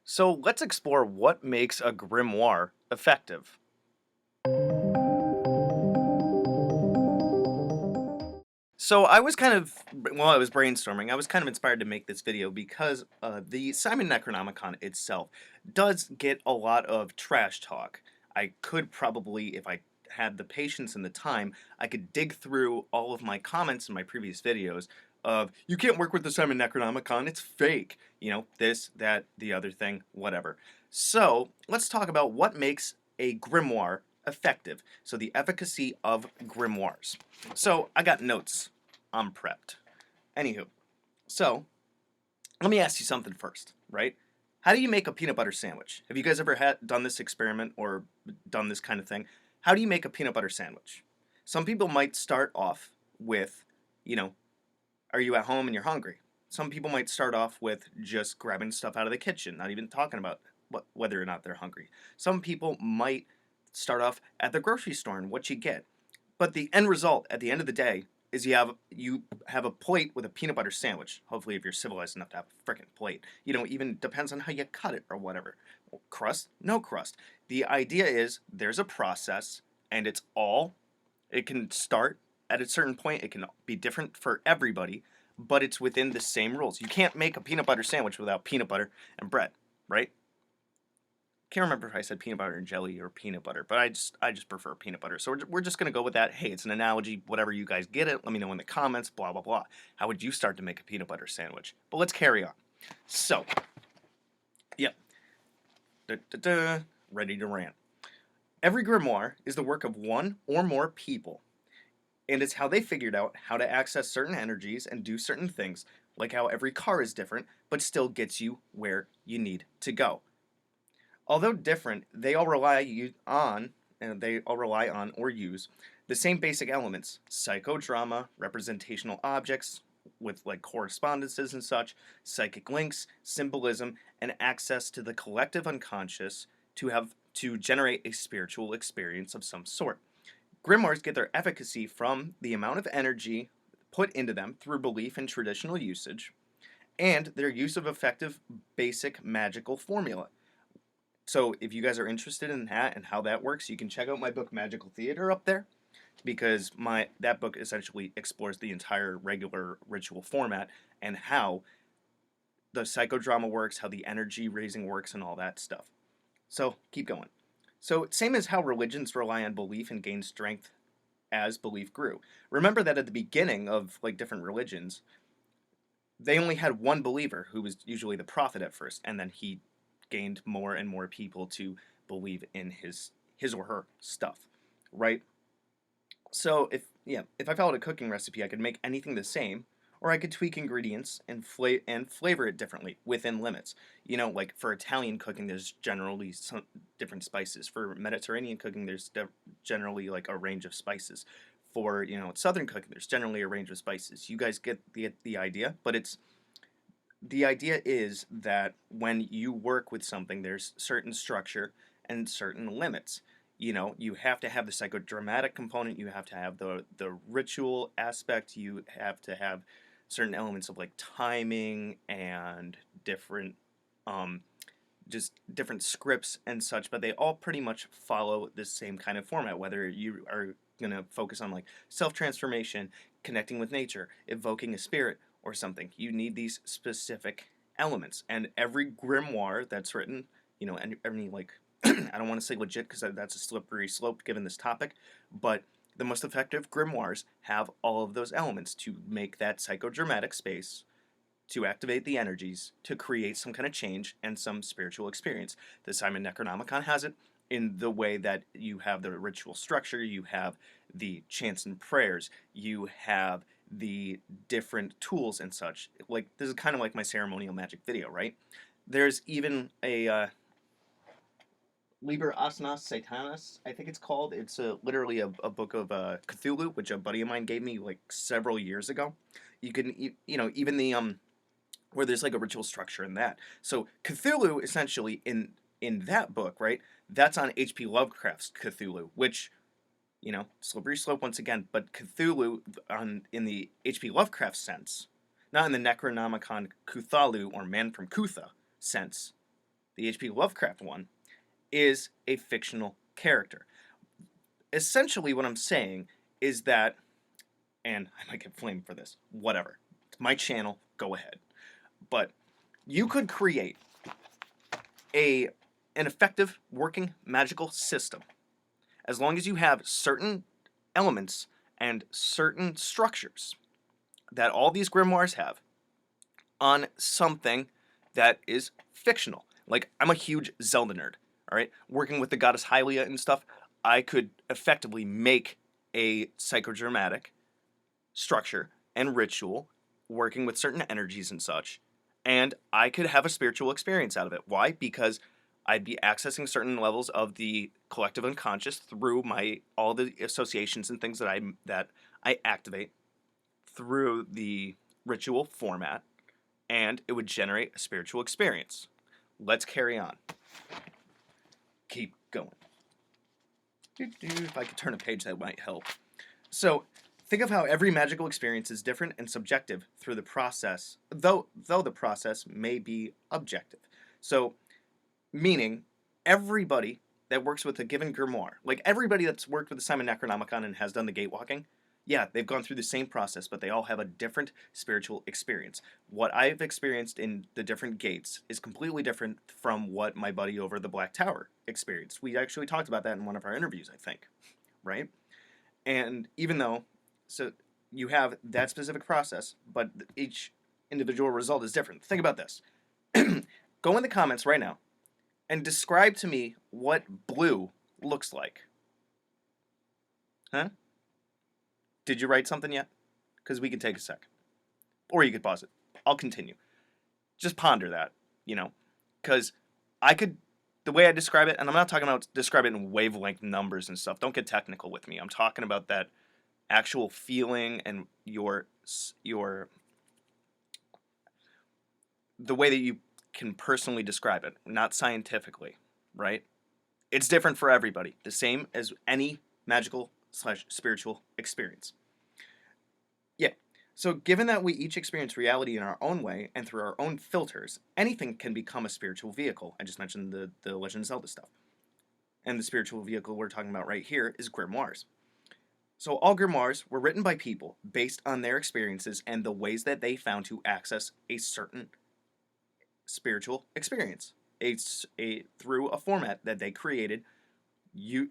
So let's explore what makes a grimoire effective. So while I was brainstorming, I was kind of inspired to make this video because the Simon Necronomicon itself does get a lot of trash talk. I could probably, if I had the patience and the time, I could dig through all of my comments in my previous videos of, you can't work with the Simon Necronomicon, it's fake. You know, this, that, the other thing, whatever. So let's talk about what makes a grimoire effective. So the efficacy of grimoires. So I got notes. I'm prepped. Anywho, so let me ask you something first, right? How do you make a peanut butter sandwich? Have you guys ever done this experiment or done this kind of thing? How do you make a peanut butter sandwich? Some people might start off with, you know, are you at home and you're hungry? Some people might start off with just grabbing stuff out of the kitchen, not even talking about whether or not they're hungry. Some people might start off at the grocery store and what you get. But the end result at the end of the day is you have a plate with a peanut butter sandwich. Hopefully, if you're civilized enough to have a freaking plate, even depends on how you cut it or whatever. Crust, no crust. The idea is there's a process, and it can start at a certain point. It can be different for everybody, but it's within the same rules. You can't make a peanut butter sandwich without peanut butter and bread, right? Can't remember if I said peanut butter and jelly or peanut butter, but I just prefer peanut butter. So we're just gonna go with that. Hey, it's an analogy. Whatever you guys get it, let me know in the comments. Blah blah blah. How would you start to make a peanut butter sandwich? But let's carry on. So, yep, ready to rant. Every grimoire is the work of one or more people, and it's how they figured out how to access certain energies and do certain things, like how every car is different, but still gets you where you need to go. Although different, they all rely on or use the same basic elements: psychodrama, representational objects with like correspondences and such, psychic links, symbolism, and access to the collective unconscious to generate a spiritual experience of some sort. Grimoires get their efficacy from the amount of energy put into them through belief in traditional usage and their use of effective basic magical formula. So if you guys are interested in that and how that works, you can check out my book Magical Theater up there because my that book essentially explores the entire regular ritual format and how the psychodrama works, how the energy raising works, and all that stuff. So keep going. So same as how religions rely on belief and gain strength as belief grew. Remember that at the beginning of like different religions, they only had one believer who was usually the prophet at first, and then he gained more and more people to believe in his or her stuff, right? So if I followed a cooking recipe, I could make anything the same, or I could tweak ingredients and flavor it differently within limits. Like for Italian cooking, there's generally some different spices. For Mediterranean cooking, there's generally like a range of spices. For Southern cooking, there's generally a range of spices. You guys get the idea, but the idea is that when you work with something, there's certain structure and certain limits. You have to have the psychodramatic component, you have to have the ritual aspect, you have to have certain elements of like timing and different um just different scripts and such, but they all pretty much follow the same kind of format, whether you are going to focus on like self-transformation, connecting with nature, evoking a spirit or something. You need these specific elements, and every grimoire that's written, and any like I don't want to say legit because that's a slippery slope given this topic, but the most effective grimoires have all of those elements to make that psychodramatic space, to activate the energies, to create some kind of change and some spiritual experience. The Simon Necronomicon has it in the way that you have the ritual structure, you have the chants and prayers, you have the different tools and such. Like, this is kind of like my ceremonial magic video, right? There's even a Liber Asanas Satanas, I think it's called. It's literally a book of Cthulhu, which a buddy of mine gave me like several years ago. You can, even the where there's like a ritual structure in that. So Cthulhu, essentially, in that book, right? That's on H.P. Lovecraft's Cthulhu, which, slippery slope once again. But Cthulhu, in the H.P. Lovecraft sense, not in the Necronomicon Cthulhu or Man from Cutha sense, the H.P. Lovecraft one, is a fictional character. Essentially, what I'm saying is that, and I might get flamed for this, whatever. It's my channel, go ahead. But you could create an effective working magical system as long as you have certain elements and certain structures that all these grimoires have on something that is fictional. Like, I'm a huge Zelda nerd, all right? Working with the goddess Hylia and stuff, I could effectively make a psychodramatic structure and ritual working with certain energies and such, and I could have a spiritual experience out of it. Why? Because I'd be accessing certain levels of the collective unconscious through all the associations and things that I activate through the ritual format, and it would generate a spiritual experience. Let's carry on. Keep going. If I could turn a page, that might help. So, think of how every magical experience is different and subjective through the process, though the process may be objective. So, meaning everybody that works with a given grimoire, like everybody that's worked with the Simon Necronomicon and has done the gatewalking, yeah, they've gone through the same process, but they all have a different spiritual experience. What I've experienced in the different gates is completely different from what my buddy over the Black Tower experienced. We actually talked about that in one of our interviews, I think, right? And even though, so you have that specific process, but each individual result is different. Think about this. Go in the comments right now and describe to me what blue looks like. Huh? Did you write something yet? Because we can take a sec. Or you could pause it. I'll continue. Just ponder that, because the way I describe it, and I'm not talking about describe it in wavelength numbers and stuff. Don't get technical with me. I'm talking about that actual feeling and the way that you can personally describe it, not scientifically, right? It's different for everybody, the same as any magical/spiritual experience. Yeah, so given that we each experience reality in our own way and through our own filters, anything can become a spiritual vehicle. I just mentioned the Legend of Zelda stuff. And the spiritual vehicle we're talking about right here is grimoires. So all grimoires were written by people based on their experiences and the ways that they found to access a certain spiritual experience through a format that they created,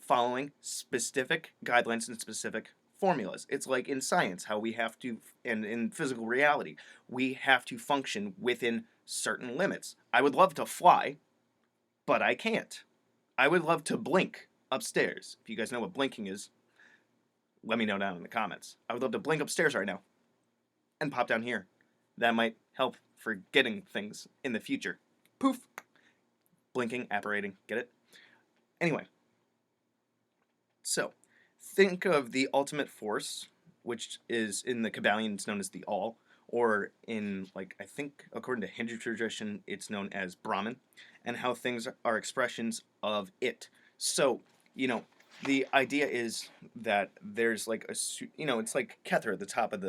following specific guidelines and specific formulas. It's like in science, how we have to, and in physical reality, we have to function within certain limits. I would love to fly, but I can't. I would love to blink upstairs. If you guys know what blinking is, let me know down in the comments. I would love to blink upstairs right now and pop down here. That might help for getting things in the future. Poof. Blinking, apparating, get it? Anyway. So, think of the ultimate force, which is in the Kabbalion, it's known as the All, or in, I think, according to Hindu tradition, it's known as Brahman, and how things are expressions of it. So, the idea is that there's it's like Kether at the top of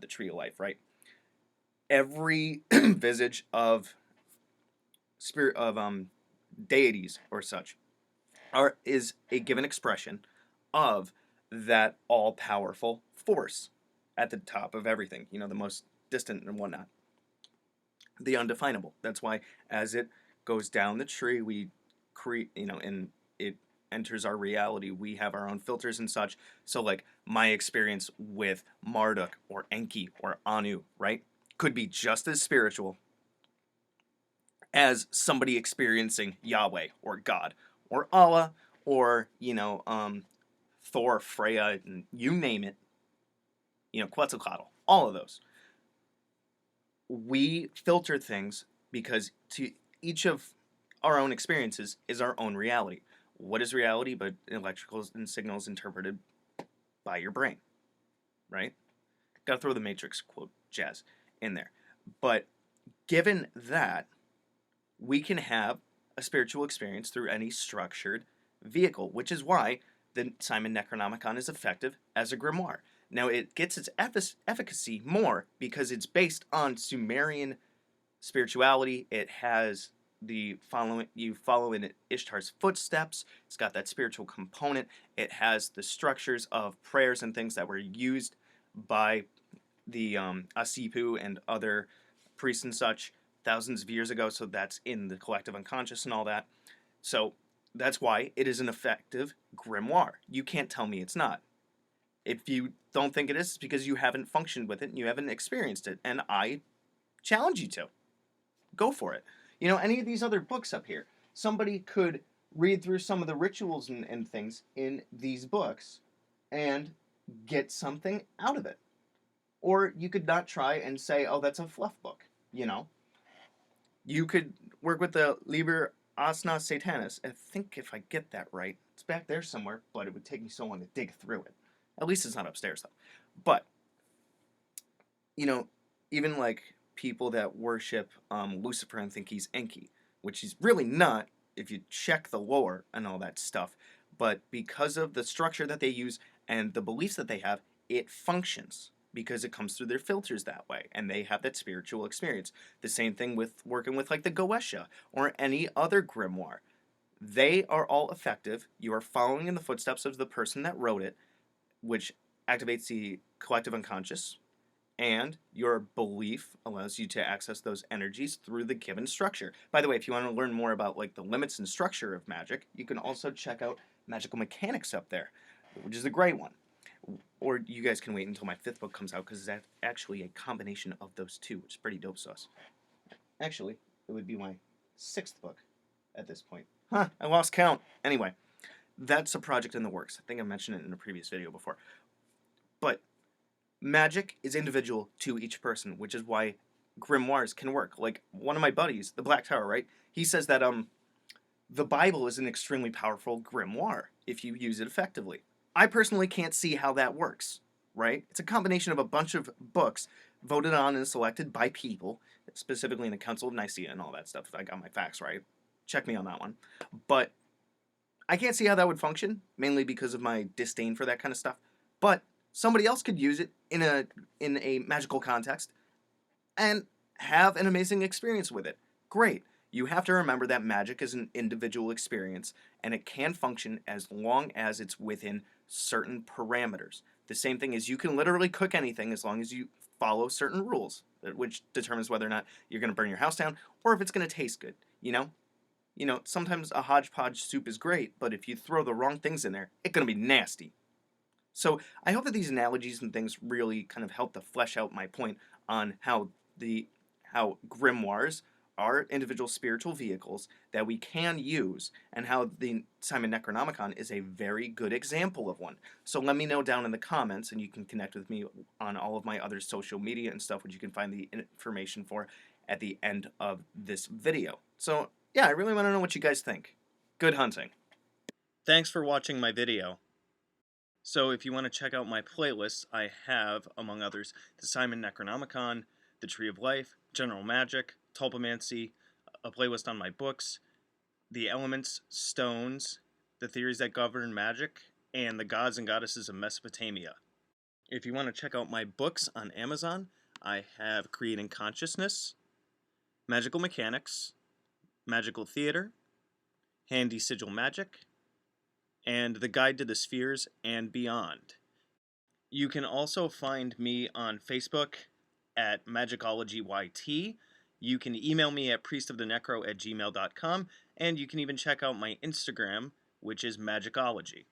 the tree of life, right? Every visage of deities or such is a given expression of that all-powerful force at the top of everything, the most distant and whatnot. The undefinable. That's why as it goes down the tree, we create, and it enters our reality, we have our own filters and such. So, my experience with Marduk or Enki or Anu, right, could be just as spiritual as somebody experiencing Yahweh or God or Allah or, Thor, Freya, and you name it, Quetzalcoatl, all of those. We filter things because to each of our own experiences is our own reality. What is reality but electricals and signals interpreted by your brain, right? Gotta throw the Matrix quote jazz in there. But given that, we can have a spiritual experience through any structured vehicle, which is why the Simon Necronomicon is effective as a grimoire. Now, it gets its efficacy more because it's based on Sumerian spirituality. It has you follow in Ishtar's footsteps. It's got that spiritual component. It has the structures of prayers and things that were used by the Asipu and other priests and such thousands of years ago. So that's in the collective unconscious and all that. So that's why it is an effective grimoire. You can't tell me it's not. If you don't think it is, it's because you haven't functioned with it and you haven't experienced it. And I challenge you to. Go for it. You know, any of these other books up here, somebody could read through some of the rituals and things in these books and get something out of it. Or you could not try and say, oh, that's a fluff book, you know? You could work with the Liber Asna Satanis. I think if I get that right, it's back there somewhere, but it would take me so long to dig through it. At least it's not upstairs, though. But, you know, even like people that worship Lucifer and think he's Enki, which he's really not if you check the lore and all that stuff. But because of the structure that they use and the beliefs that they have, it functions because it comes through their filters that way, and they have that spiritual experience. The same thing with working with like the Goetia or any other grimoire. They are all effective. You are following in the footsteps of the person that wrote it, which activates the collective unconscious, and your belief allows you to access those energies through the given structure. By the way, if you want to learn more about like the limits and structure of magic, you can also check out Magical Mechanics up there, which is a great one. Or you guys can wait until my 5th book comes out, because that's actually a combination of those two, which is pretty dope sauce. Actually, it would be my 6th book at this point. Huh, I lost count. Anyway, that's a project in the works. I think I mentioned it in a previous video before. But magic is individual to each person, which is why grimoires can work. Like one of my buddies, the Black Tower, right? He says that the Bible is an extremely powerful grimoire if you use it effectively. I personally can't see how that works, right? It's a combination of a bunch of books voted on and selected by people, specifically in the Council of Nicaea and all that stuff, if I got my facts right. Check me on that one. But I can't see how that would function, mainly because of my disdain for that kind of stuff. But somebody else could use it in a magical context and have an amazing experience with it. Great. You have to remember that magic is an individual experience, and it can function as long as it's within certain parameters. The same thing is you can literally cook anything as long as you follow certain rules, which determines whether or not you're going to burn your house down or if it's going to taste good, you know? You know, sometimes a hodgepodge soup is great, but if you throw the wrong things in there, it's going to be nasty. So I hope that these analogies and things really kind of help to flesh out my point on how grimoires are individual spiritual vehicles that we can use, and how the Simon Necronomicon is a very good example of one. So let me know down in the comments, and you can connect with me on all of my other social media and stuff, which you can find the information for at the end of this video. So yeah, I really want to know what you guys think. Good hunting. Thanks for watching my video. So if you want to check out my playlists, I have, among others, the Simon Necronomicon, the Tree of Life, General Magic, Tulpamancy, a playlist on my books, the elements, stones, the theories that govern magic, and the gods and goddesses of Mesopotamia. If you want to check out my books on Amazon, I have Creating Consciousness, Magical Mechanics, Magical Theater, Handy Sigil Magic, and The Guide to the Spheres and Beyond. You can also find me on Facebook at Magickology YT. You can email me at priestofthenecro@gmail.com, and you can even check out my Instagram, which is Magickology.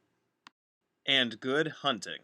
And good hunting.